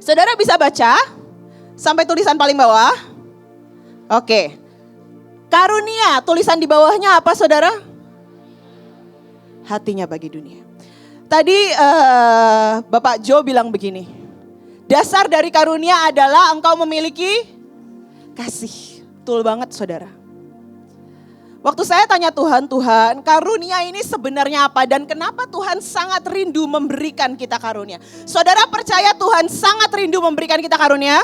Saudara bisa baca sampai tulisan paling bawah? Oke. Karunia, tulisan di bawahnya apa saudara? Hatinya bagi dunia. Tadi Bapak Jo bilang begini. Dasar dari karunia adalah engkau memiliki kasih. Betul banget saudara. Waktu saya tanya Tuhan, karunia ini sebenarnya apa dan kenapa Tuhan sangat rindu memberikan kita karunia? Saudara percaya Tuhan sangat rindu memberikan kita karunia?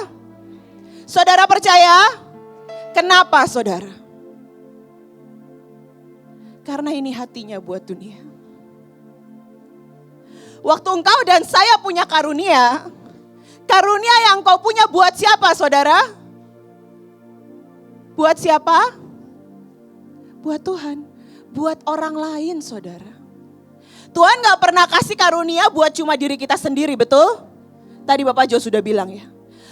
Saudara percaya? Kenapa saudara? Karena ini hatinya buat dunia. Waktu engkau dan saya punya karunia, karunia yang kau punya buat siapa saudara? Buat siapa? Buat Tuhan, buat orang lain saudara. Tuhan gak pernah kasih karunia buat cuma diri kita sendiri, betul? Tadi Bapak Jo sudah bilang ya.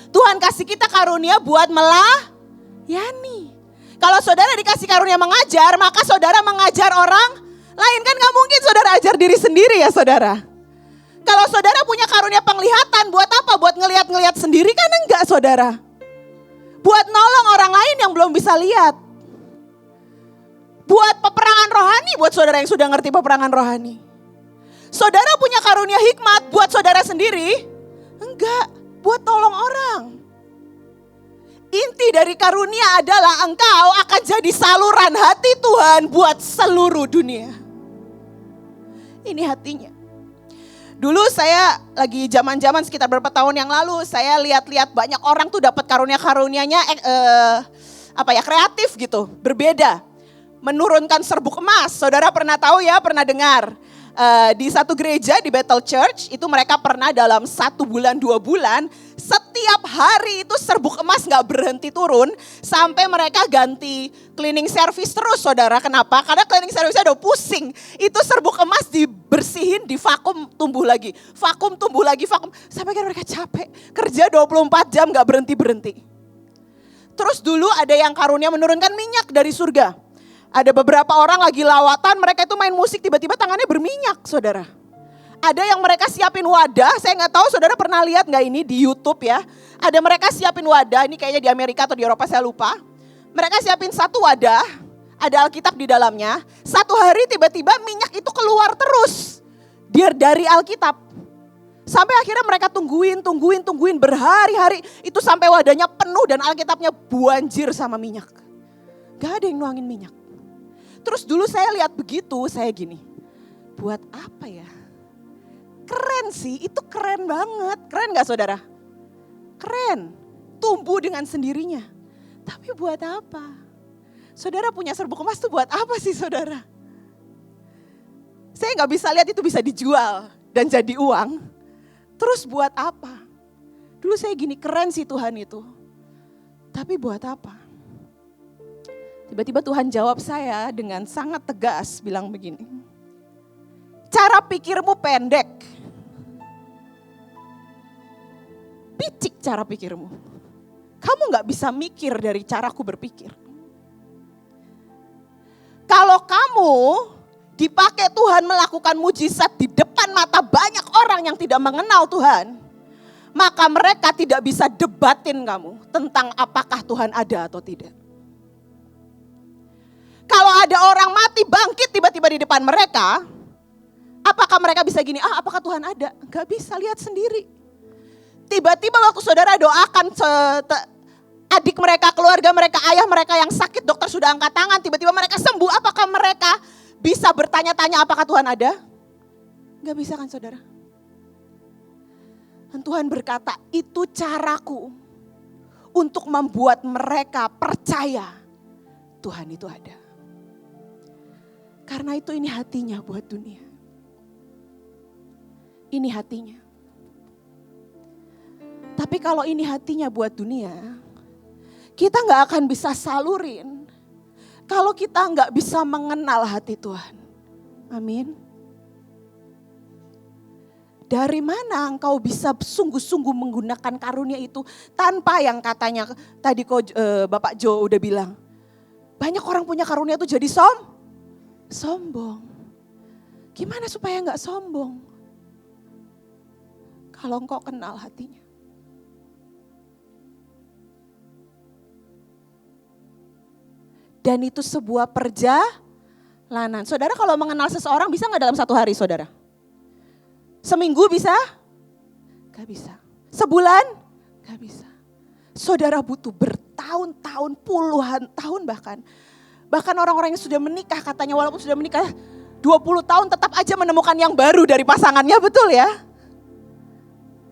Tuhan kasih kita karunia buat melayani. Kalau saudara dikasih karunia mengajar, maka saudara mengajar orang lain. Kan gak mungkin saudara ajar diri sendiri ya saudara. Kalau saudara punya karunia penglihatan, buat apa? Buat ngelihat-ngelihat sendiri kan enggak saudara. Buat nolong orang lain yang belum bisa lihat. Buat peperangan rohani, buat saudara yang sudah ngerti peperangan rohani. Saudara punya karunia hikmat buat saudara sendiri? Enggak, buat tolong orang. Inti dari karunia adalah engkau akan jadi saluran hati Tuhan buat seluruh dunia. Ini hatinya. Dulu saya lagi zaman-zaman sekitar beberapa tahun yang lalu, saya lihat-lihat banyak orang tuh dapat karunia-karunianya kreatif gitu, berbeda. Menurunkan serbuk emas. Saudara pernah tahu ya, pernah dengar. Di satu gereja di Bethel Church, itu mereka pernah dalam 1 bulan, 2 bulan, setiap hari itu serbuk emas gak berhenti turun, sampai mereka ganti cleaning service terus saudara. Kenapa? Karena cleaning service-nya udah pusing. Itu serbuk emas dibersihin, di vakum tumbuh lagi. Vakum tumbuh lagi, vakum. Sampai kan mereka capek. Kerja 24 jam gak berhenti-berhenti. Terus dulu ada yang karunia menurunkan minyak dari surga. Ada beberapa orang lagi lawatan, mereka itu main musik, tiba-tiba tangannya berminyak, saudara. Ada yang mereka siapin wadah, saya nggak tahu saudara pernah lihat nggak ini di YouTube ya. Ada mereka siapin wadah, ini kayaknya di Amerika atau di Eropa saya lupa. Mereka siapin satu wadah, ada Alkitab di dalamnya. Satu hari tiba-tiba minyak itu keluar terus dari Alkitab. Sampai akhirnya mereka tungguin berhari-hari. Itu sampai wadahnya penuh dan Alkitabnya banjir sama minyak. Gak ada yang nuangin minyak. Terus dulu saya lihat begitu, saya gini, buat apa ya? Keren sih, itu keren banget. Keren gak saudara? Keren, tumbuh dengan sendirinya. Tapi buat apa? Saudara punya serbuk emas tuh buat apa sih saudara? Saya gak bisa lihat itu bisa dijual dan jadi uang. Terus buat apa? Dulu saya gini, keren sih Tuhan itu. Tapi buat apa? Tiba-tiba Tuhan jawab saya dengan sangat tegas bilang begini. Cara pikirmu pendek. Picik cara pikirmu. Kamu gak bisa mikir dari caraku berpikir. Kalau kamu dipakai Tuhan melakukan mujizat di depan mata banyak orang yang tidak mengenal Tuhan, maka mereka tidak bisa debatin kamu tentang apakah Tuhan ada atau tidak. Kalau ada orang mati bangkit tiba-tiba di depan mereka, apakah mereka bisa gini, apakah Tuhan ada? Gak bisa, lihat sendiri. Tiba-tiba waktu saudara doakan adik mereka, keluarga mereka, ayah mereka yang sakit, dokter sudah angkat tangan, tiba-tiba mereka sembuh. Apakah mereka bisa bertanya-tanya apakah Tuhan ada? Gak bisa kan saudara? Dan Tuhan berkata, itu caraku untuk membuat mereka percaya Tuhan itu ada. Karena itu ini hatinya buat dunia. Ini hatinya. Tapi kalau ini hatinya buat dunia, kita gak akan bisa salurin kalau kita gak bisa mengenal hati Tuhan. Amin. Dari mana engkau bisa sungguh-sungguh menggunakan karunia itu tanpa yang katanya tadi Bapak Jo udah bilang. Banyak orang punya karunia itu jadi sombong. Gimana supaya gak sombong? Kalau engkau kenal hatinya. Dan itu sebuah perjalanan. Saudara kalau mengenal seseorang bisa gak dalam 1 hari saudara? Seminggu bisa? Gak bisa. Sebulan? Gak bisa. Saudara butuh bertahun-tahun, puluhan tahun bahkan. Bahkan orang-orang yang sudah menikah katanya walaupun sudah menikah 20 tahun tetap aja menemukan yang baru dari pasangannya, betul ya?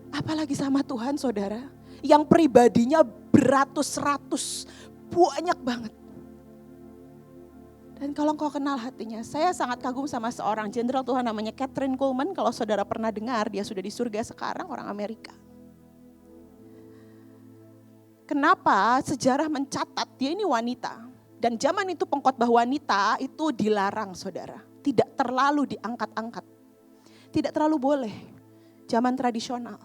Apalagi sama Tuhan saudara, yang pribadinya beratus-ratus, banyak banget. Dan kalau engkau kenal hatinya, saya sangat kagum sama seorang jenderal Tuhan namanya Kathryn Kuhlman. Kalau saudara pernah dengar, dia sudah di surga sekarang, orang Amerika. Kenapa sejarah mencatat dia ini wanita. Dan zaman itu pengkhotbah wanita itu dilarang saudara. Tidak terlalu diangkat-angkat. Tidak terlalu boleh. Zaman tradisional.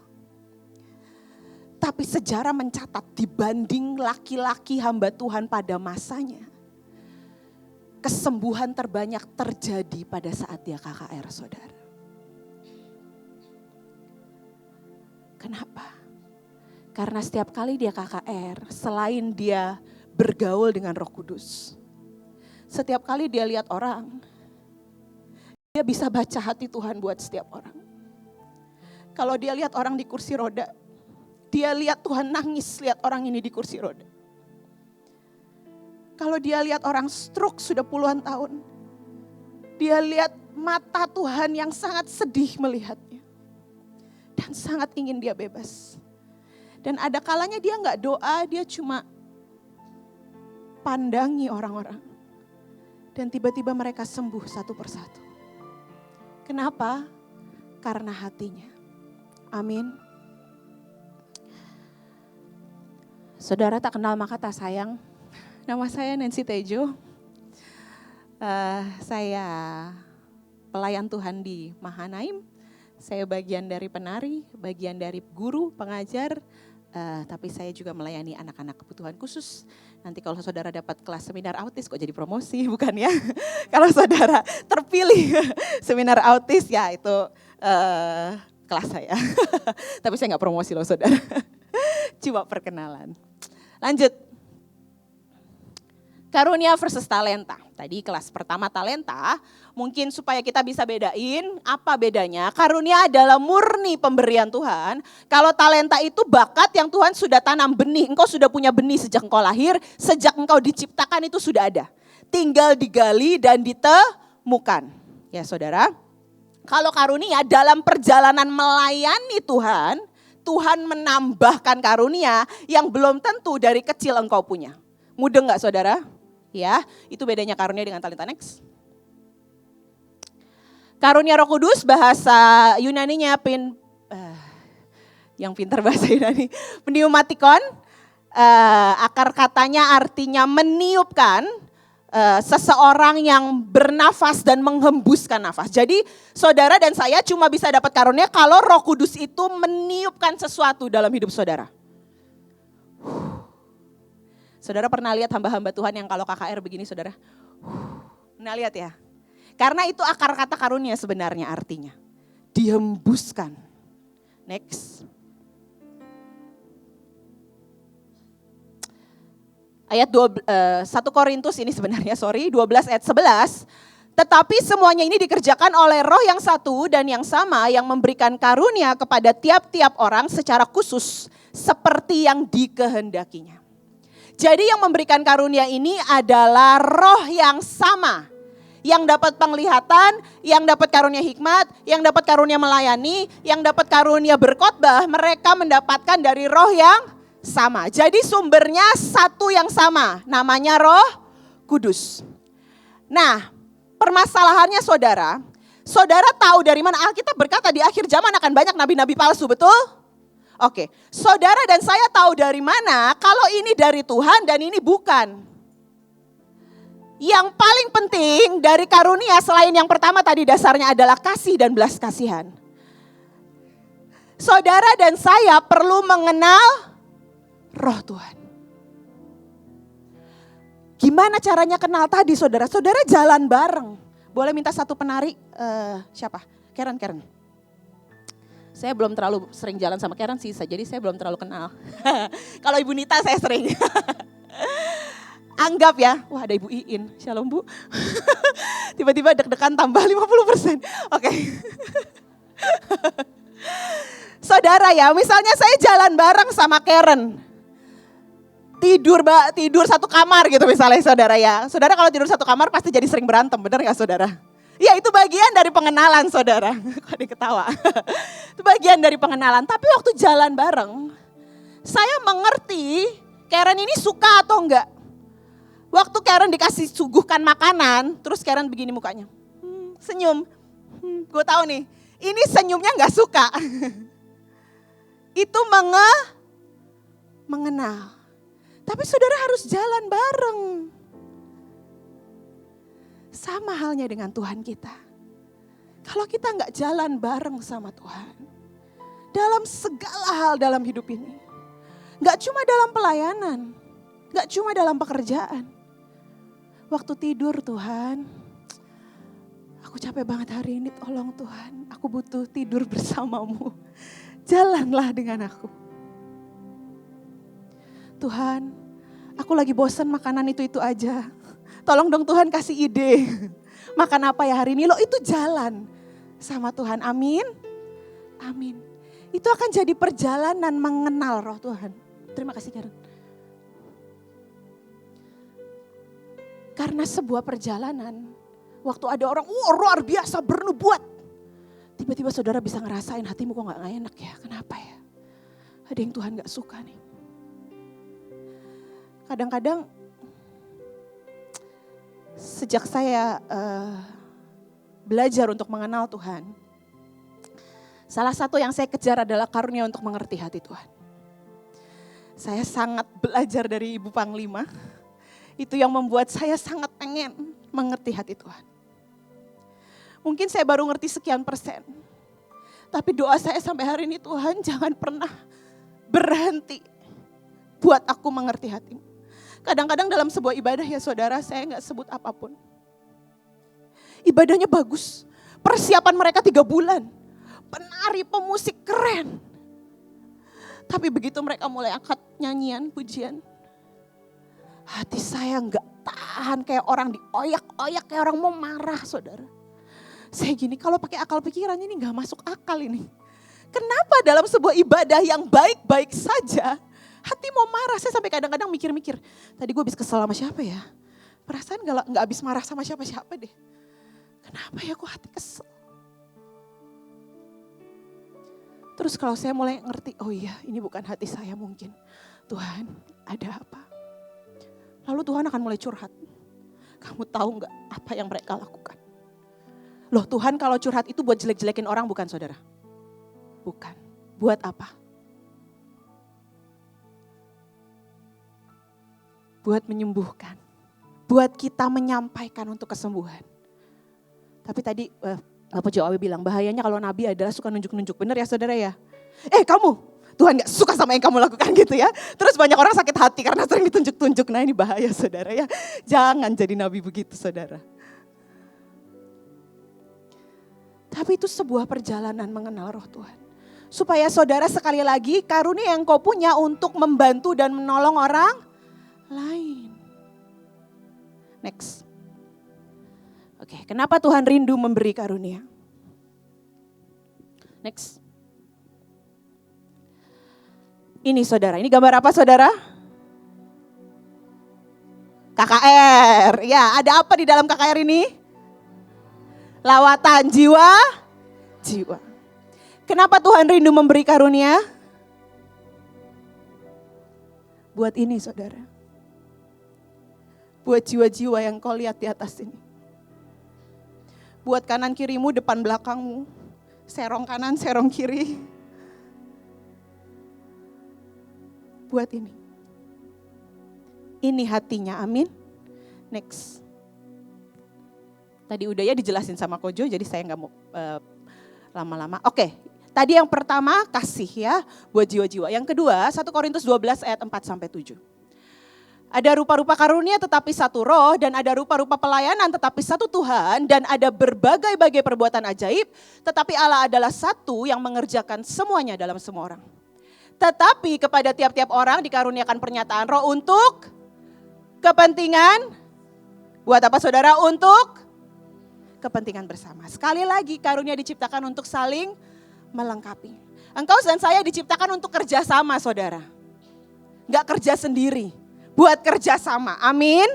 Tapi sejarah mencatat dibanding laki-laki hamba Tuhan pada masanya. Kesembuhan terbanyak terjadi pada saat dia KKR saudara. Kenapa? Karena setiap kali dia KKR, selain dia bergaul dengan Roh Kudus. Setiap kali dia lihat orang, dia bisa baca hati Tuhan buat setiap orang. Kalau dia lihat orang di kursi roda, dia lihat Tuhan nangis lihat orang ini di kursi roda. Kalau dia lihat orang stroke sudah puluhan tahun, dia lihat mata Tuhan yang sangat sedih melihatnya. Dan sangat ingin dia bebas. Dan ada kalanya dia gak doa, dia cuma pandangi orang-orang. Dan tiba-tiba mereka sembuh satu persatu. Kenapa? Karena hatinya. Amin. Saudara tak kenal maka tak sayang. Nama saya Nancy Tejo. Saya pelayan Tuhan di Mahanaim. Saya bagian dari penari, bagian dari guru, pengajar. Tapi saya juga melayani anak-anak kebutuhan khusus. Nanti kalau saudara dapat kelas seminar autis kok jadi promosi, bukan ya? Kalau saudara terpilih seminar autis ya itu kelas saya. Tapi saya nggak promosi loh saudara. Cuma perkenalan. Lanjut. Karunia versus talenta. Tadi kelas pertama talenta, mungkin supaya kita bisa bedain apa bedanya. Karunia adalah murni pemberian Tuhan. Kalau talenta itu bakat yang Tuhan sudah tanam benih. Engkau sudah punya benih sejak engkau lahir, sejak engkau diciptakan itu sudah ada. Tinggal digali dan ditemukan. Ya saudara, kalau karunia dalam perjalanan melayani Tuhan, Tuhan menambahkan karunia yang belum tentu dari kecil engkau punya. Mudeng gak saudara? Ya, itu bedanya karunia dengan talenta. Next. Karunia Roh Kudus bahasa Yunaninya yang pintar bahasa Yunani, pneumatikon. Akar katanya artinya meniupkan seseorang yang bernafas dan menghembuskan nafas. Jadi saudara dan saya cuma bisa dapat karunia kalau Roh Kudus itu meniupkan sesuatu dalam hidup saudara. Saudara pernah lihat hamba-hamba Tuhan yang kalau KKR begini saudara? Pernah lihat ya? Karena itu akar kata karunia sebenarnya artinya. Dihembuskan. Next. Ayat 1 Korintus ini sebenarnya 12 ayat 11. Tetapi semuanya ini dikerjakan oleh Roh yang satu dan yang sama yang memberikan karunia kepada tiap-tiap orang secara khusus seperti yang dikehendakinya. Jadi yang memberikan karunia ini adalah Roh yang sama. Yang dapat penglihatan, yang dapat karunia hikmat, yang dapat karunia melayani, yang dapat karunia berkhotbah, mereka mendapatkan dari Roh yang sama. Jadi sumbernya satu yang sama, namanya Roh Kudus. Nah, permasalahannya saudara, saudara tahu dari mana Alkitab berkata di akhir zaman akan banyak nabi-nabi palsu, betul? Oke, saudara dan saya tahu dari mana kalau ini dari Tuhan dan ini bukan. Yang paling penting dari karunia selain yang pertama tadi dasarnya adalah kasih dan belas kasihan. Saudara dan saya perlu mengenal Roh Tuhan. Gimana caranya kenal tadi saudara? Saudara jalan bareng. Boleh minta satu penari, siapa? Karen. Saya belum terlalu sering jalan sama Karen sih, jadi saya belum terlalu kenal. Kalau Ibu Nita saya sering. Anggap ya, wah ada Ibu Iin, shalom Bu. Tiba-tiba deg-degan tambah 50%. Oke. Saudara ya, misalnya saya jalan bareng sama Karen. Tidur satu kamar gitu misalnya saudara ya. Saudara kalau tidur satu kamar pasti jadi sering berantem, benar gak saudara? Ya itu bagian dari pengenalan saudara. Kok diketawa? Itu bagian dari pengenalan. Tapi waktu jalan bareng, saya mengerti Karen ini suka atau enggak. Waktu Karen dikasih suguhkan makanan, terus Karen begini mukanya. Senyum. Gue tahu nih, ini senyumnya gak suka. Itu mengenal. Tapi saudara harus jalan bareng. Sama halnya dengan Tuhan kita. Kalau kita nggak jalan bareng sama Tuhan. Dalam segala hal dalam hidup ini. Nggak cuma dalam pelayanan. Nggak cuma dalam pekerjaan. Waktu tidur Tuhan. Aku capek banget hari ini, tolong Tuhan. Aku butuh tidur bersamamu. Jalanlah dengan aku. Tuhan, aku lagi bosan makanan itu aja. Tolong dong Tuhan kasih ide. Makan apa ya hari ini? Lo itu jalan sama Tuhan. Amin. Amin. Itu akan jadi perjalanan mengenal roh Tuhan. Terima kasih Karen. Karena sebuah perjalanan, waktu ada orang luar biasa bernubuat. Tiba-tiba saudara bisa ngerasain hatimu kok gak enak ya. Kenapa ya? Ada yang Tuhan gak suka nih. Kadang-kadang sejak saya belajar untuk mengenal Tuhan, salah satu yang saya kejar adalah karunia untuk mengerti hati Tuhan. Saya sangat belajar dari Ibu Panglima, itu yang membuat saya sangat pengen mengerti hati Tuhan. Mungkin saya baru ngerti sekian persen, tapi doa saya sampai hari ini, Tuhan jangan pernah berhenti buat aku mengerti hatimu. Kadang-kadang dalam sebuah ibadah ya saudara, saya gak sebut apapun. Ibadahnya bagus, persiapan mereka 3 bulan. Penari, pemusik keren. Tapi begitu mereka mulai angkat nyanyian, pujian. Hati saya gak tahan, kayak orang dioyak-oyak, kayak orang mau marah saudara. Saya gini, kalau pakai akal pikirannya ini gak masuk akal ini. Kenapa dalam sebuah ibadah yang baik-baik saja, hati mau marah? Saya sampai kadang-kadang mikir-mikir, tadi gue habis kesel sama siapa ya? Perasaan gak habis marah sama siapa-siapa deh. Kenapa ya kok hati kesel? Terus kalau saya mulai ngerti, oh iya ini bukan hati saya mungkin. Tuhan ada apa? Lalu Tuhan akan mulai curhat. Kamu tahu gak apa yang mereka lakukan? Loh Tuhan kalau curhat itu buat jelek-jelekin orang bukan saudara? Bukan. Buat apa? Buat menyembuhkan. Buat kita menyampaikan untuk kesembuhan. Tapi tadi Bapak Joawi bilang bahayanya kalau nabi adalah suka nunjuk-nunjuk. Benar ya saudara ya? Kamu, Tuhan gak suka sama yang kamu lakukan gitu ya. Terus banyak orang sakit hati karena sering ditunjuk-tunjuk. Nah ini bahaya saudara ya. Jangan jadi nabi begitu saudara. Tapi itu sebuah perjalanan mengenal roh Tuhan. Supaya saudara sekali lagi karunia yang kau punya untuk membantu dan menolong orang lain. Next. Oke, kenapa Tuhan rindu memberi karunia? Next. Ini saudara, ini gambar apa saudara? KKR. Ya, ada apa di dalam KKR ini? Lawatan jiwa. Kenapa Tuhan rindu memberi karunia? Buat ini saudara. Buat jiwa-jiwa yang kau lihat di atas ini. Buat kanan kirimu, depan belakangmu. Serong kanan, serong kiri. Buat ini. Ini hatinya, amin. Next. Tadi udah ya dijelasin sama Kojo, jadi saya gak mau lama-lama. Oke, tadi yang pertama kasih ya buat jiwa-jiwa. Yang kedua 1 Korintus 12 ayat 4-7. Ada rupa-rupa karunia tetapi satu roh, dan ada rupa-rupa pelayanan tetapi satu Tuhan, dan ada berbagai-bagai perbuatan ajaib, tetapi Allah adalah satu yang mengerjakan semuanya dalam semua orang. Tetapi kepada tiap-tiap orang dikaruniakan pernyataan roh untuk kepentingan, buat apa saudara? Untuk kepentingan bersama. Sekali lagi karunia diciptakan untuk saling melengkapi. Engkau dan saya diciptakan untuk kerja sama saudara. Enggak kerja sendiri, buat kerja sama. Amin.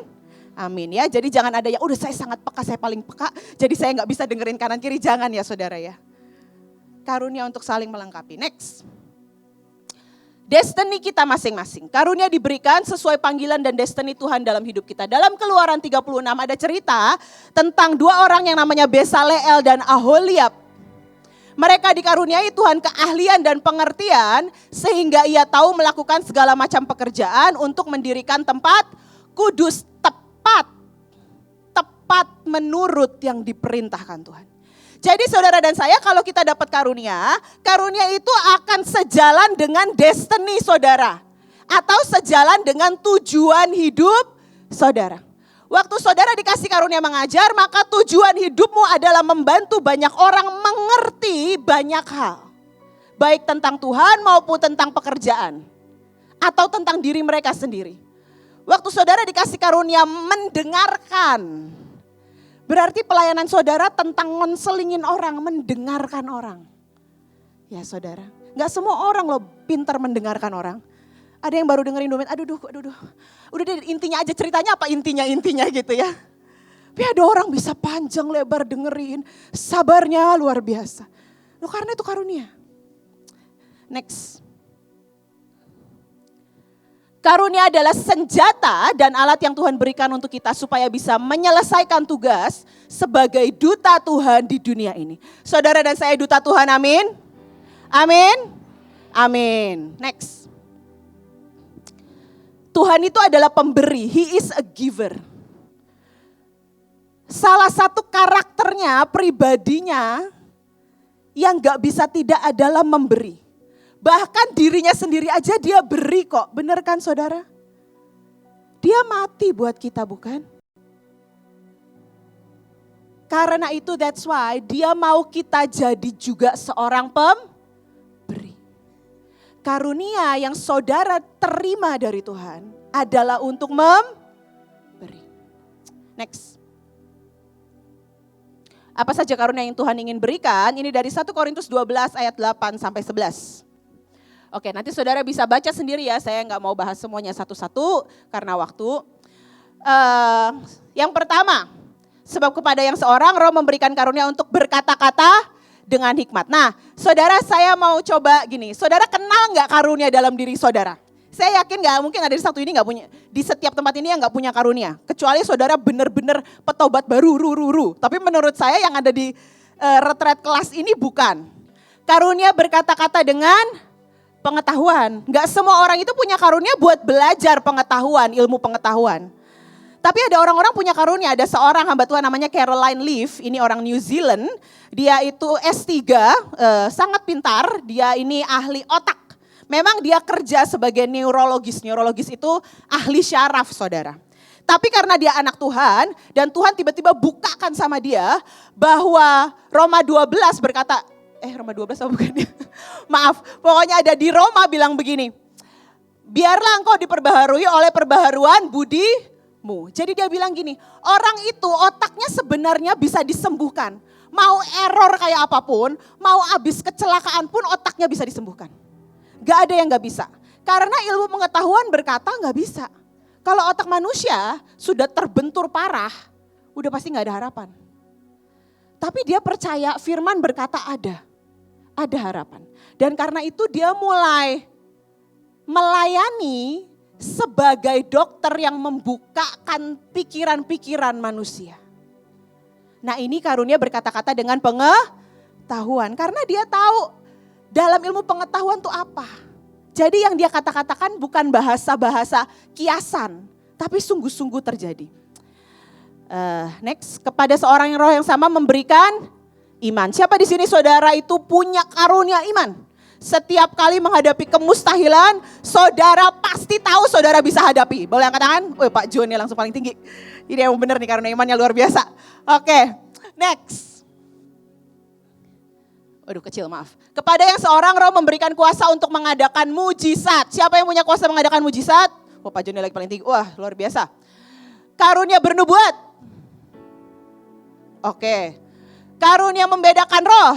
Amin ya. Jadi jangan ada yang udah saya sangat peka, saya paling peka. Jadi saya enggak bisa dengerin kanan kiri. Jangan ya saudara ya. Karunia untuk saling melengkapi. Next. Destiny kita masing-masing. Karunia diberikan sesuai panggilan dan destiny Tuhan dalam hidup kita. Dalam Keluaran 36 ada cerita tentang dua orang yang namanya Besaleel dan Aholiab. Mereka dikaruniai Tuhan keahlian dan pengertian sehingga ia tahu melakukan segala macam pekerjaan untuk mendirikan tempat kudus tepat menurut yang diperintahkan Tuhan. Jadi saudara dan saya kalau kita dapat karunia itu akan sejalan dengan destiny saudara. Atau sejalan dengan tujuan hidup saudara. Waktu saudara dikasih karunia mengajar, maka tujuan hidupmu adalah membantu banyak orang mengerti banyak hal. Baik tentang Tuhan maupun tentang pekerjaan. Atau tentang diri mereka sendiri. Waktu saudara dikasih karunia mendengarkan. Berarti pelayanan saudara tentang ngonselingin orang, mendengarkan orang. Ya saudara, gak semua orang loh pintar mendengarkan orang. Ada yang baru dengerin 2 menit, aduh. Udah deh intinya aja, ceritanya apa intinya gitu ya. Tapi ada orang bisa panjang lebar dengerin, sabarnya luar biasa. Loh karena itu karunia. Next. Karunia adalah senjata dan alat yang Tuhan berikan untuk kita supaya bisa menyelesaikan tugas sebagai duta Tuhan di dunia ini. Saudara dan saya duta Tuhan, amin. Amin. Amin. Next. Tuhan itu adalah pemberi, He is a giver. Salah satu karakternya, pribadinya yang gak bisa tidak adalah memberi. Bahkan dirinya sendiri aja dia beri kok, bener kan saudara? Dia mati buat kita bukan? Karena itu that's why dia mau kita jadi juga seorang pemberi. Karunia yang saudara terima dari Tuhan adalah untuk memberi. Next. Apa saja karunia yang Tuhan ingin berikan? Ini dari 1 Korintus 12 ayat 8 sampai 11. Oke, nanti saudara bisa baca sendiri ya, saya nggak mau bahas semuanya satu-satu karena waktu. Yang pertama, sebab kepada yang seorang Roh memberikan karunia untuk berkata-kata dengan hikmat. Nah, saudara saya mau coba gini, saudara kenal nggak karunia dalam diri saudara? Saya yakin nggak mungkin ada di satu ini nggak punya, di setiap tempat ini yang nggak punya karunia. Kecuali saudara benar-benar petobat baru, Tapi menurut saya yang ada di retret kelas ini bukan. Karunia berkata-kata dengan pengetahuan. Gak semua orang itu punya karunia buat belajar pengetahuan, ilmu pengetahuan. Tapi ada orang-orang punya karunia, ada seorang hamba Tuhan namanya Caroline Leaf, ini orang New Zealand. Dia itu S3, sangat pintar, dia ini ahli otak. Memang dia kerja sebagai neurologis itu ahli syaraf saudara. Tapi karena dia anak Tuhan dan Tuhan tiba-tiba bukakan sama dia bahwa Roma 12 berkata, Roma 12 apa bukan ya? Maaf, pokoknya ada di Roma bilang begini. Biarlah engkau diperbaharui oleh perbaharuan budimu. Jadi dia bilang gini, orang itu otaknya sebenarnya bisa disembuhkan. Mau error kayak apapun, mau habis kecelakaan pun otaknya bisa disembuhkan. Gak ada yang gak bisa. Karena ilmu pengetahuan berkata gak bisa. Kalau otak manusia sudah terbentur parah, udah pasti gak ada harapan. Tapi dia percaya firman berkata ada harapan. Dan karena itu dia mulai melayani sebagai dokter yang membukakan pikiran-pikiran manusia. Nah ini karunia berkata-kata dengan pengetahuan. Karena dia tahu dalam ilmu pengetahuan itu apa. Jadi yang dia kata-katakan bukan bahasa-bahasa kiasan. Tapi sungguh-sungguh terjadi. Next, kepada seorang yang roh yang sama memberikan iman. Siapa di sini saudara itu punya karunia iman? Setiap kali menghadapi kemustahilan, saudara pasti tahu saudara bisa hadapi. Boleh angkat tangan? Pak John ya langsung paling tinggi. Ini yang benar nih karunia imannya luar biasa. Oke, next. Waduh kecil maaf. Kepada yang seorang roh memberikan kuasa untuk mengadakan mujizat. Siapa yang punya kuasa mengadakan mujizat? Pak John lagi paling tinggi. Wah luar biasa. Karunia bernubuat. Oke. Karunia membedakan roh.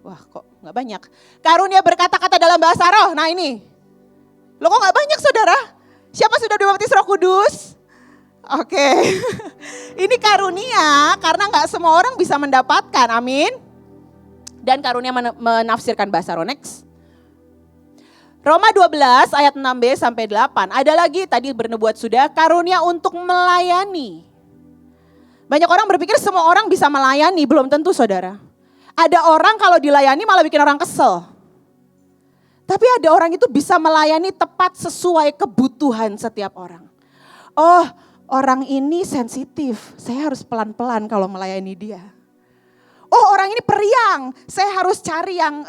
Wah kok gak banyak. Karunia berkata-kata dalam bahasa roh. Nah ini. Loh kok gak banyak saudara? Siapa sudah dibaptis Roh Kudus? Oke. Ini karunia karena gak semua orang bisa mendapatkan. Amin. Dan karunia menafsirkan bahasa roh. Next. Roma 12 ayat 6b sampai 8. Ada lagi tadi bernubuat sudah, karunia untuk melayani. Banyak orang berpikir semua orang bisa melayani, belum tentu saudara. Ada orang kalau dilayani malah bikin orang kesel. Tapi ada orang itu bisa melayani tepat sesuai kebutuhan setiap orang. Oh, orang ini sensitif, saya harus pelan-pelan kalau melayani dia. Oh, orang ini periang, saya harus cari yang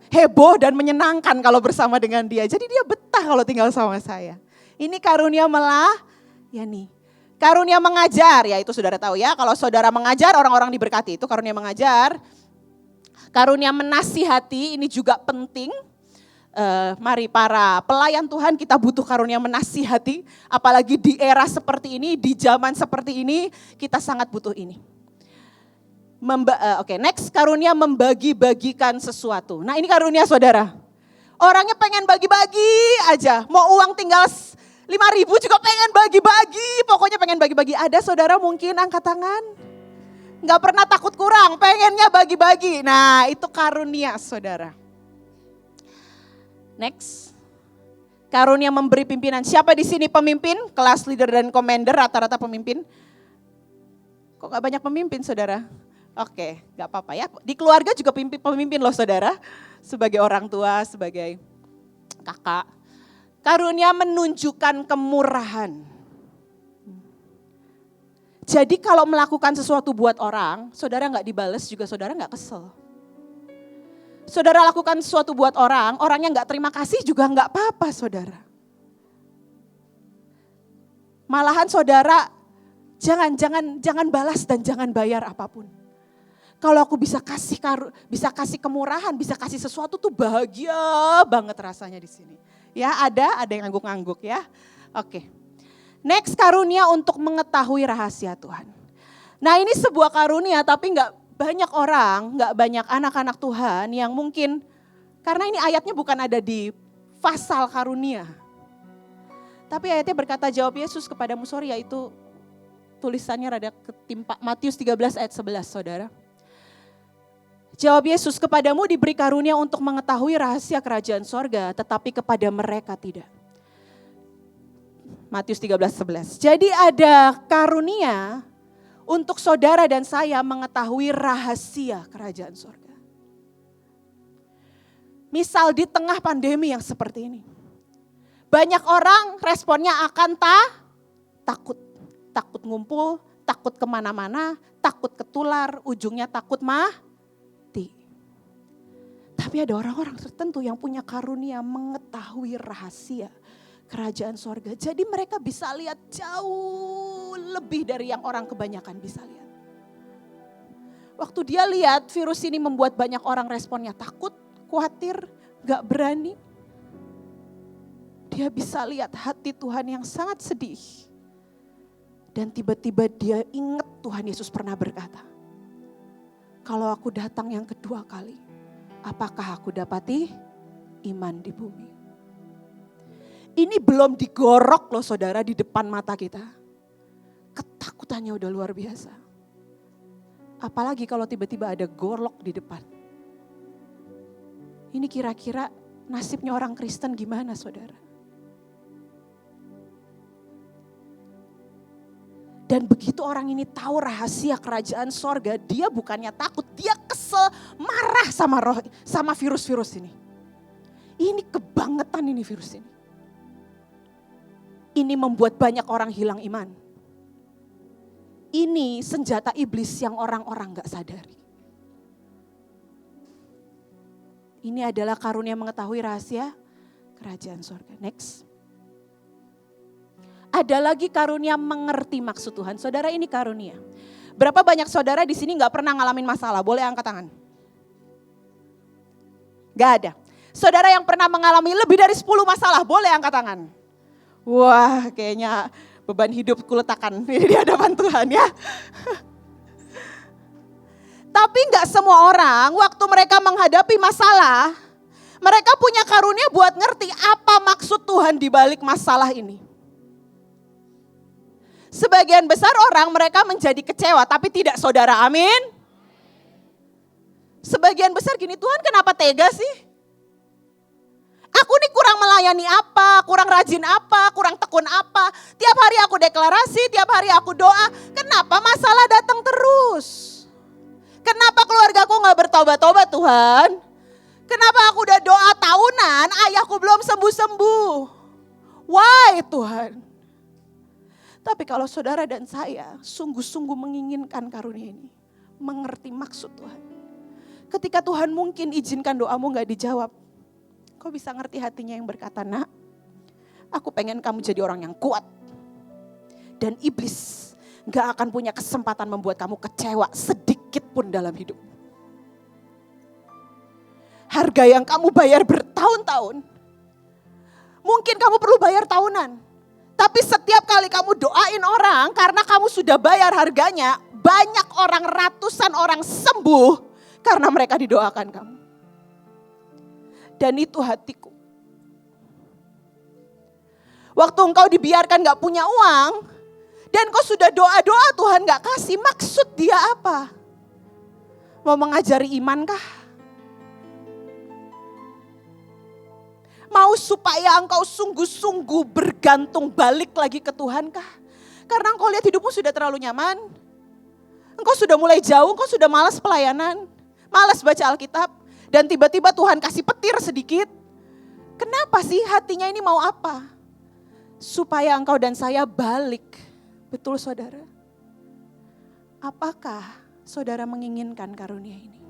heboh dan menyenangkan kalau bersama dengan dia. Jadi dia betah kalau tinggal sama saya. Ini karunia melayani. Karunia mengajar, ya itu saudara tahu ya. Kalau saudara mengajar, orang-orang diberkati, itu karunia mengajar. Karunia menasihati, ini juga penting. Mari para pelayan Tuhan, kita butuh karunia menasihati. Apalagi di era seperti ini, di zaman seperti ini, kita sangat butuh ini. Oke, next, karunia membagi-bagikan sesuatu. Nah ini karunia saudara. Orangnya pengen bagi-bagi aja. Mau uang tinggal 5.000 juga pengen bagi-bagi. Pokoknya pengen bagi-bagi. Ada saudara mungkin angkat tangan. Gak pernah takut kurang, pengennya bagi-bagi. Nah itu karunia saudara. Next. Karunia memberi pimpinan. Siapa di sini pemimpin? Kelas leader dan commander rata-rata pemimpin. Kok gak banyak pemimpin saudara? Oke, gak apa-apa ya. Di keluarga juga pemimpin loh saudara. Sebagai orang tua, sebagai kakak. Karunia menunjukkan kemurahan. Jadi kalau melakukan sesuatu buat orang, saudara gak dibales juga saudara gak kesel. Saudara lakukan sesuatu buat orang, orangnya gak terima kasih juga gak apa-apa saudara. Malahan saudara jangan balas dan jangan bayar apapun. Kalau aku bisa kasih kemurahan, bisa kasih sesuatu tuh bahagia banget rasanya di sini. Ya ada yang ngangguk-ngangguk ya. Oke. Next karunia untuk mengetahui rahasia Tuhan. Nah ini sebuah karunia tapi gak banyak orang, gak banyak anak-anak Tuhan yang mungkin, karena ini ayatnya bukan ada di pasal karunia. Tapi ayatnya berkata jawab Yesus kepadamu, sorry ya itu tulisannya rada ketimpa, Matius 13 ayat 11 saudara. Jawab Yesus, kepadamu diberi karunia untuk mengetahui rahasia kerajaan sorga, tetapi kepada mereka tidak. Matius 13:11. Jadi ada karunia untuk saudara dan saya mengetahui rahasia kerajaan sorga. Misal di tengah pandemi yang seperti ini. Banyak orang responnya akan takut. Takut ngumpul, takut kemana-mana, takut ketular, ujungnya takut mati. Tapi ada orang-orang tertentu yang punya karunia mengetahui rahasia kerajaan sorga. Jadi mereka bisa lihat jauh lebih dari yang orang kebanyakan bisa lihat. Waktu dia lihat virus ini membuat banyak orang responnya takut, khawatir, gak berani. Dia bisa lihat hati Tuhan yang sangat sedih. Dan tiba-tiba dia ingat Tuhan Yesus pernah berkata, kalau aku datang yang kedua kali, apakah aku dapati iman di bumi? Ini belum digorok loh saudara di depan mata kita. Ketakutannya udah luar biasa. Apalagi kalau tiba-tiba ada golok di depan. Ini kira-kira nasibnya orang Kristen gimana saudara? Dan begitu orang ini tahu rahasia kerajaan sorga, dia bukannya takut, dia kesel, marah sama virus-virus ini. Ini kebangetan ini virus ini. Ini membuat banyak orang hilang iman. Ini senjata iblis yang orang-orang gak sadari. Ini adalah karunia mengetahui rahasia kerajaan sorga. Next. Ada lagi karunia mengerti maksud Tuhan. Saudara ini karunia. Berapa banyak saudara di sini gak pernah ngalamin masalah? Boleh angkat tangan. Gak ada. Saudara yang pernah mengalami lebih dari 10 masalah, boleh angkat tangan. Wah kayaknya Beban hidup kuletakkan di hadapan Tuhan ya. Tapi enggak semua orang waktu mereka menghadapi masalah, mereka punya karunia buat ngerti apa maksud Tuhan di balik masalah ini. Sebagian besar orang mereka menjadi kecewa tapi tidak saudara, amin. Sebagian besar gini, Tuhan kenapa tega sih? Aku nih kurang melayani apa, kurang rajin apa, kurang tekun apa. Tiap hari aku deklarasi, tiap hari aku doa. Kenapa masalah datang terus? Kenapa keluargaku gak bertobat-tobat Tuhan? Kenapa aku udah doa tahunan, ayahku belum sembuh-sembuh? Why Tuhan? Tapi kalau saudara dan saya sungguh-sungguh menginginkan karunia ini. Mengerti maksud Tuhan. Ketika Tuhan mungkin izinkan doamu gak dijawab. Kau bisa ngerti hatinya yang berkata, nak, aku pengen kamu jadi orang yang kuat. Dan iblis gak akan punya kesempatan membuat kamu kecewa sedikit pun dalam hidup. Harga yang kamu bayar bertahun-tahun. Mungkin kamu perlu bayar tahunan. Tapi setiap kali kamu doain orang karena kamu sudah bayar harganya, banyak orang, ratusan orang sembuh karena mereka didoakan kamu. Dan itu hatiku. Waktu engkau dibiarkan gak punya uang, dan kau sudah doa-doa Tuhan gak kasih, maksud dia apa? Mau mengajari iman kah? Mau supaya engkau sungguh-sungguh bergantung balik lagi ke Tuhan kah? Karena engkau lihat hidupmu sudah terlalu nyaman. Engkau sudah mulai jauh, engkau sudah malas pelayanan, malas baca Alkitab. Dan tiba-tiba Tuhan kasih petir sedikit. Kenapa sih hatinya ini mau apa? Supaya engkau dan saya balik. Betul saudara? Apakah saudara menginginkan karunia ini?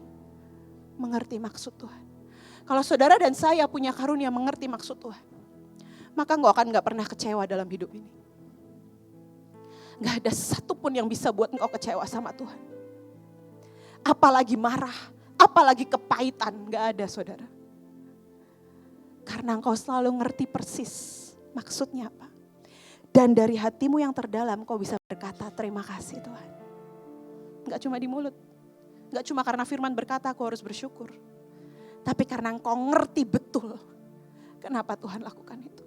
Mengerti maksud Tuhan. Kalau saudara dan saya punya karunia mengerti maksud Tuhan, maka engkau akan gak pernah kecewa dalam hidup ini. Gak ada satupun yang bisa buat engkau kecewa sama Tuhan. Apalagi marah, apalagi kepahitan, gak ada saudara. Karena engkau selalu ngerti persis maksudnya apa. Dan dari hatimu yang terdalam kau bisa berkata terima kasih Tuhan. Gak cuma di mulut, gak cuma karena firman berkata aku harus bersyukur. Tapi karena engkau ngerti betul kenapa Tuhan lakukan itu.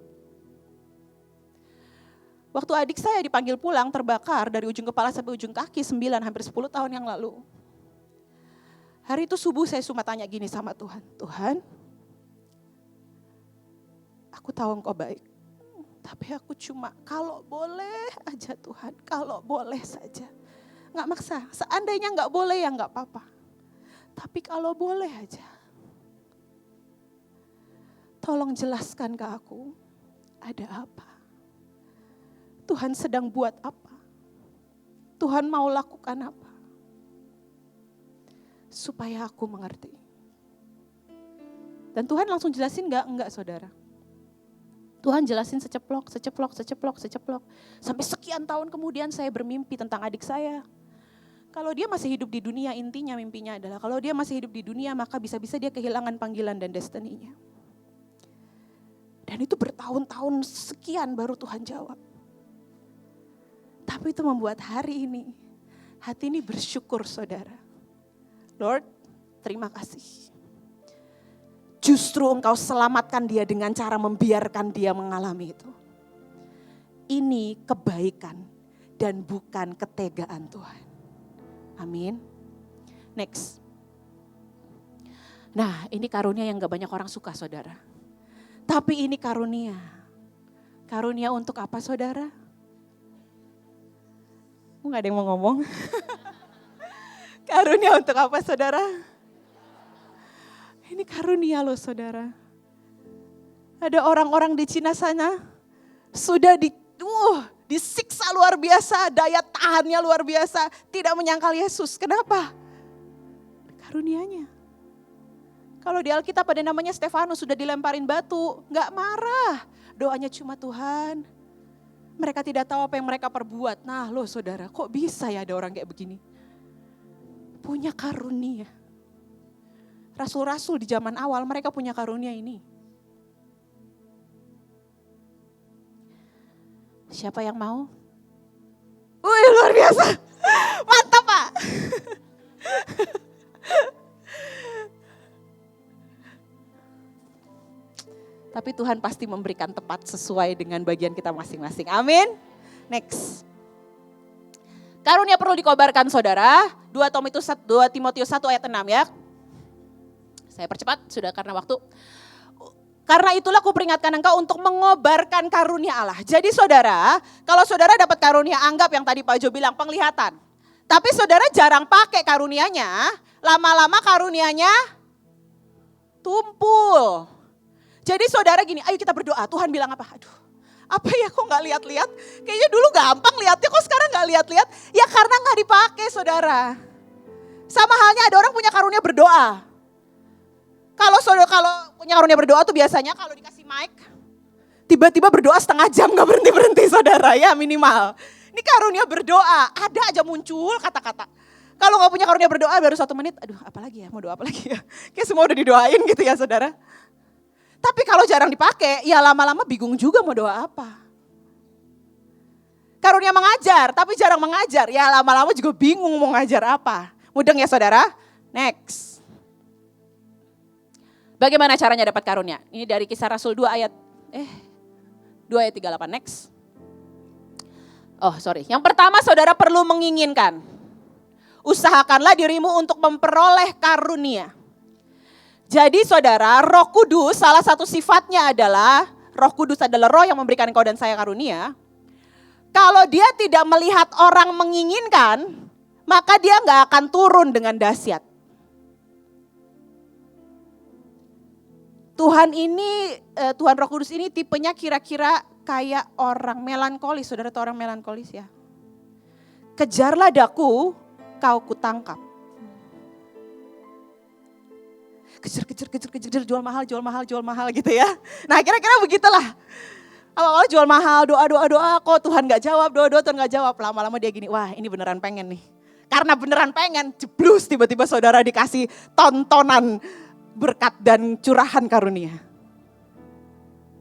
Waktu adik saya dipanggil pulang terbakar dari ujung kepala sampai ujung kaki hampir 10 tahun yang lalu. Hari itu subuh saya cuma tanya gini sama Tuhan. Tuhan, aku tahu engkau baik. Tapi aku cuma kalau boleh aja Tuhan, kalau boleh saja. Gak maksa, seandainya gak boleh ya gak apa-apa. Tapi kalau boleh aja. Tolong jelaskan ke aku, ada apa? Tuhan sedang buat apa? Tuhan mau lakukan apa? Supaya aku mengerti. Dan Tuhan langsung jelasin enggak saudara. Tuhan jelasin seceplok. Sampai sekian tahun kemudian saya bermimpi tentang adik saya. Kalau dia masih hidup di dunia, intinya mimpinya adalah kalau dia masih hidup di dunia maka bisa-bisa dia kehilangan panggilan dan destininya. Dan itu bertahun-tahun sekian baru Tuhan jawab. Tapi itu membuat hari ini, hati ini bersyukur saudara. Lord, terima kasih. Justru engkau selamatkan dia dengan cara membiarkan dia mengalami itu. Ini kebaikan dan bukan ketegaan Tuhan. Amin. Next. Nah ini karunia yang gak banyak orang suka saudara. Tapi ini karunia. Karunia untuk apa saudara? Gak ada yang mau ngomong. Karunia untuk apa saudara? Ini karunia loh saudara. Ada orang-orang di Cina sana sudah disiksa luar biasa, daya tahannya luar biasa, tidak menyangkal Yesus. Kenapa? Karunianya. Kalau di Alkitab ada namanya Stefanus sudah dilemparin batu, gak marah. Doanya cuma Tuhan, mereka tidak tahu apa yang mereka perbuat. Nah loh saudara, kok bisa ya ada orang kayak begini? Punya karunia. Rasul-rasul di zaman awal mereka punya karunia ini. Siapa yang mau Wih, luar biasa. Mantap, Pak. Tapi Tuhan pasti memberikan tepat sesuai dengan bagian kita masing-masing. Amin. Next. Karunia perlu dikobarkan saudara. 2 Timotius 1 ayat 6 ya. Saya percepat sudah karena waktu. Karena itulah aku peringatkan engkau untuk mengobarkan karunia Allah. Jadi saudara, kalau saudara dapat karunia, anggap yang tadi Pak Jo bilang penglihatan. Tapi saudara jarang pakai karunianya, lama-lama karunianya tumpul. Jadi saudara gini, ayo kita berdoa. Tuhan bilang apa? Aduh, apa ya kok gak lihat-lihat? Kayaknya dulu gampang lihatnya, kok sekarang gak lihat-lihat? Ya karena gak dipakai saudara. Sama halnya ada orang punya karunia berdoa. Kalau punya karunia berdoa tuh biasanya kalau dikasih mic, tiba-tiba berdoa setengah jam gak berhenti-berhenti saudara ya minimal. Ini karunia berdoa, ada aja muncul kata-kata. Kalau gak punya karunia berdoa baru 1 menit, aduh apalagi ya, mau doa apa lagi ya. Kayak semua udah didoain gitu ya saudara. Tapi kalau jarang dipakai, ya lama-lama bingung juga mau doa apa. Karunia mengajar, tapi jarang mengajar, ya lama-lama juga bingung mau ngajar apa. Mudeng ya saudara? Next. Bagaimana caranya dapat karunia? Ini dari Kisah Rasul 2 ayat 38, next. Oh sorry, yang pertama saudara perlu menginginkan. Usahakanlah dirimu untuk memperoleh karunia. Jadi saudara, Roh Kudus salah satu sifatnya adalah, Roh Kudus adalah roh yang memberikan engkau dan saya karunia. Kalau dia tidak melihat orang menginginkan, maka dia gak akan turun dengan dahsyat. Tuhan Roh Kudus ini tipenya kira-kira kayak orang melankolis. Saudara tahu orang melankolis ya? Kejarlah daku, kau kutangkap. Kejar, jual mahal gitu ya. Nah kira-kira begitulah. Awal-awal jual mahal, doa, kok Tuhan gak jawab, doa Tuhan gak jawab. Lama-lama dia gini, wah ini beneran pengen nih. Karena beneran pengen, jeblus tiba-tiba saudara dikasih tontonan berkat dan curahan karunia.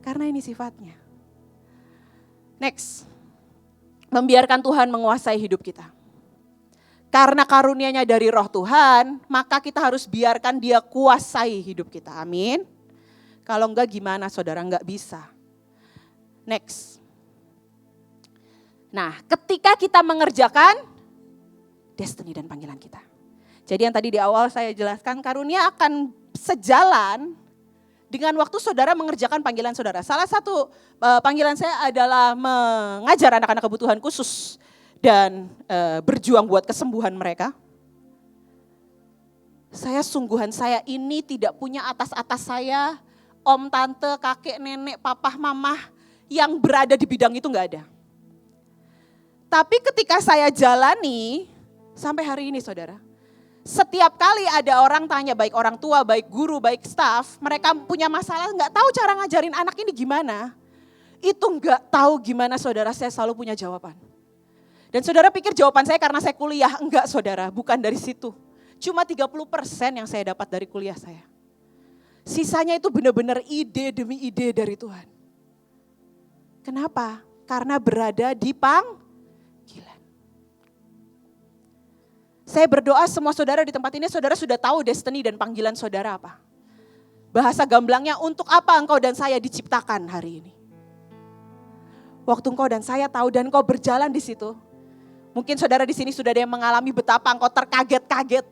Karena ini sifatnya. Next, membiarkan Tuhan menguasai hidup kita. Karena karunianya dari roh Tuhan, maka kita harus biarkan dia kuasai hidup kita. Amin. Kalau enggak gimana saudara, enggak bisa. Next. Nah, ketika kita mengerjakan destiny dan panggilan kita. Jadi yang tadi di awal saya jelaskan, karunia akan sejalan dengan waktu saudara mengerjakan panggilan saudara. Salah satu panggilan saya adalah mengajar anak-anak kebutuhan khusus dan berjuang buat kesembuhan mereka. Saya ini tidak punya atas-atas saya, om, tante, kakek, nenek, papa, mama yang berada di bidang itu gak ada. Tapi ketika saya jalani sampai hari ini saudara, setiap kali ada orang tanya, baik orang tua, baik guru, baik staff, mereka punya masalah gak tahu cara ngajarin anak ini gimana. Itu gak tahu gimana saudara, saya selalu punya jawaban. Dan saudara pikir jawaban saya karena saya kuliah? Enggak saudara, bukan dari situ. Cuma 30% yang saya dapat dari kuliah saya. Sisanya itu benar-benar ide demi ide dari Tuhan. Kenapa? Karena berada di panggilan. Saya berdoa semua saudara di tempat ini, saudara sudah tahu destiny dan panggilan saudara apa. Bahasa gamblangnya, untuk apa engkau dan saya diciptakan hari ini. Waktu engkau dan saya tahu dan engkau berjalan di situ. Mungkin saudara di sini sudah ada yang mengalami betapa engkau terkaget-kaget.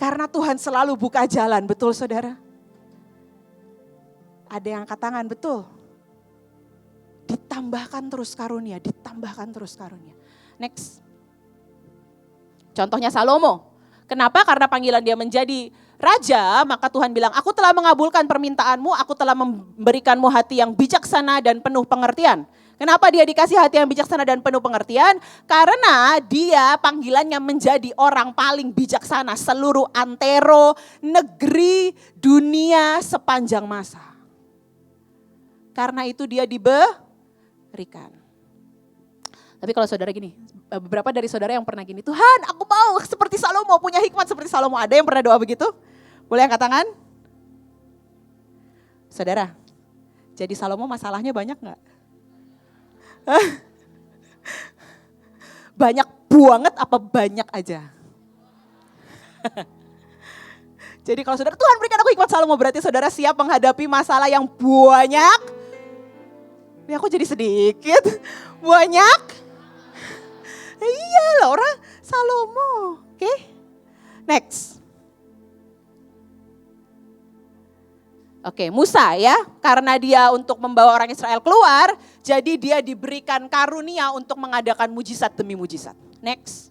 Karena Tuhan selalu buka jalan, betul saudara? Ada yang angkat tangan, betul. Ditambahkan terus karunia, ditambahkan terus karunia. Next. Contohnya Salomo. Kenapa? Karena panggilan dia menjadi raja, maka Tuhan bilang, aku telah mengabulkan permintaanmu, aku telah memberikanmu hati yang bijaksana dan penuh pengertian. Kenapa dia dikasih hati yang bijaksana dan penuh pengertian? Karena dia panggilannya menjadi orang paling bijaksana seluruh antero, negeri, dunia sepanjang masa. Karena itu dia diberikan. Tapi kalau saudara gini, beberapa dari saudara yang pernah gini, Tuhan aku mau seperti Salomo, punya hikmat seperti Salomo. Ada yang pernah doa begitu? Boleh angkat tangan? Saudara, jadi Salomo masalahnya banyak gak? Banyak banget apa banyak aja? Jadi kalau saudara, Tuhan berikan aku hikmat Salomo, berarti saudara siap menghadapi masalah yang banyak. Ya aku jadi sedikit, banyak. Iya lah orang Salomo, oke. Next. Oke, Musa ya, karena dia untuk membawa orang Israel keluar, jadi dia diberikan karunia untuk mengadakan mujizat demi mujizat. Next.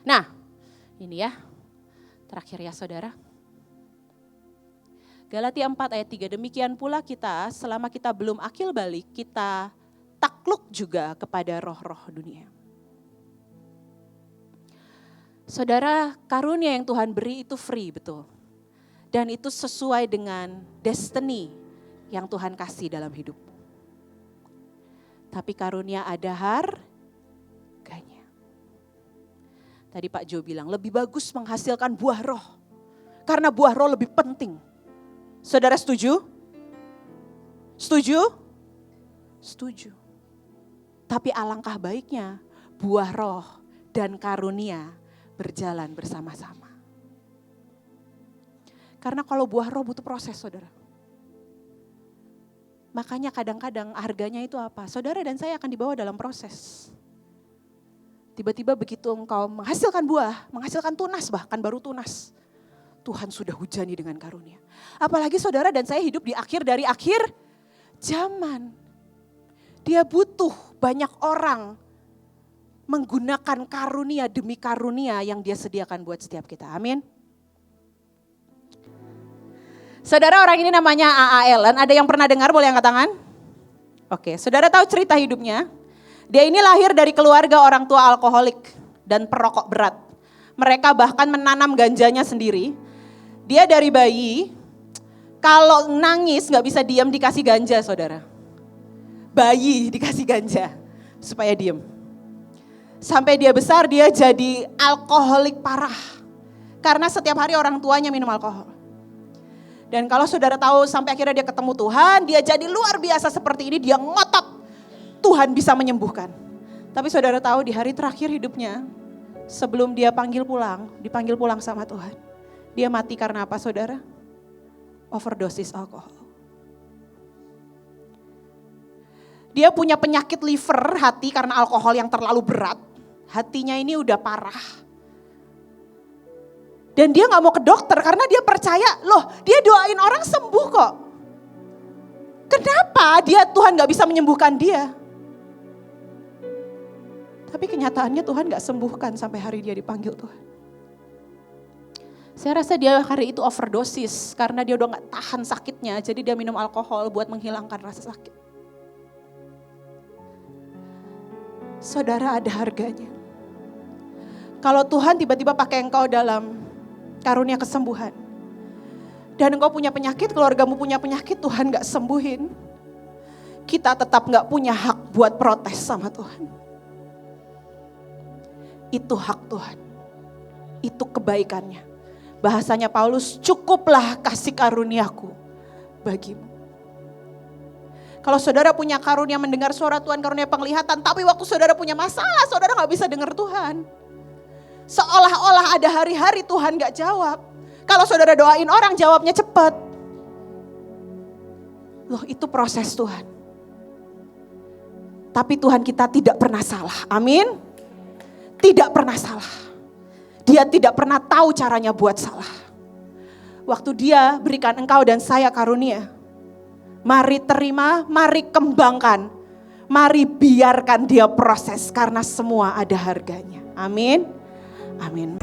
Nah, ini ya, terakhir ya saudara. Galatia 4 ayat 3, demikian pula kita selama kita belum akil balik, kita takluk juga kepada roh-roh dunia. Saudara, karunia yang Tuhan beri itu free, betul. Dan itu sesuai dengan destiny yang Tuhan kasih dalam hidup. Tapi karunia ada harganya. Tadi Pak Jo bilang lebih bagus menghasilkan buah roh. Karena buah roh lebih penting. Saudara setuju? Setuju? Setuju. Tapi alangkah baiknya buah roh dan karunia berjalan bersama-sama. Karena kalau buah roh butuh proses, saudara. Makanya kadang-kadang harganya itu apa? Saudara dan saya akan dibawa dalam proses. Tiba-tiba begitu engkau menghasilkan buah, menghasilkan tunas, bahkan baru tunas. Tuhan sudah hujani dengan karunia. Apalagi saudara dan saya hidup di akhir dari akhir zaman. Dia butuh banyak orang menggunakan karunia demi karunia yang dia sediakan buat setiap kita. Amin. Saudara, orang ini namanya A.A. Allen, ada yang pernah dengar, boleh angkat tangan? Oke, saudara tahu cerita hidupnya? Dia ini lahir dari keluarga orang tua alkoholik dan perokok berat. Mereka bahkan menanam ganjanya sendiri. Dia dari bayi, kalau nangis gak bisa diam dikasih ganja, saudara. Bayi dikasih ganja supaya diam. Sampai dia besar dia jadi alkoholik parah. Karena setiap hari orang tuanya minum alkohol. Dan kalau saudara tahu sampai akhirnya dia ketemu Tuhan, dia jadi luar biasa seperti ini, dia ngotot Tuhan bisa menyembuhkan. Tapi saudara tahu di hari terakhir hidupnya, sebelum dia dipanggil pulang sama Tuhan. Dia mati karena apa saudara? Overdosis alkohol. Dia punya penyakit liver hati karena alkohol yang terlalu berat. Hatinya ini udah parah. Dan dia gak mau ke dokter karena dia percaya, loh dia doain orang sembuh kok. Kenapa Tuhan gak bisa menyembuhkan dia? Tapi kenyataannya Tuhan gak sembuhkan sampai hari dia dipanggil Tuhan. Saya rasa dia hari itu overdosis karena dia udah gak tahan sakitnya. Jadi dia minum alkohol buat menghilangkan rasa sakit. Saudara, ada harganya. Kalau Tuhan tiba-tiba pakai engkau dalam karunia kesembuhan. Dan engkau punya penyakit, keluargamu punya penyakit, Tuhan gak sembuhin. Kita tetap gak punya hak buat protes sama Tuhan. Itu hak Tuhan. Itu kebaikannya. Bahasanya Paulus, cukuplah kasih karuniaku bagimu. Kalau saudara punya karunia mendengar suara Tuhan, karunia penglihatan, tapi waktu saudara punya masalah, saudara gak bisa dengar Tuhan. Seolah-olah ada hari-hari Tuhan gak jawab. Kalau saudara doain orang jawabnya cepat. Loh itu proses Tuhan. Tapi Tuhan kita tidak pernah salah. Amin. Tidak pernah salah. Dia tidak pernah tahu caranya buat salah. Waktu dia berikan engkau dan saya karunia. Mari terima, mari kembangkan. Mari biarkan dia proses karena semua ada harganya. Amin. Amin.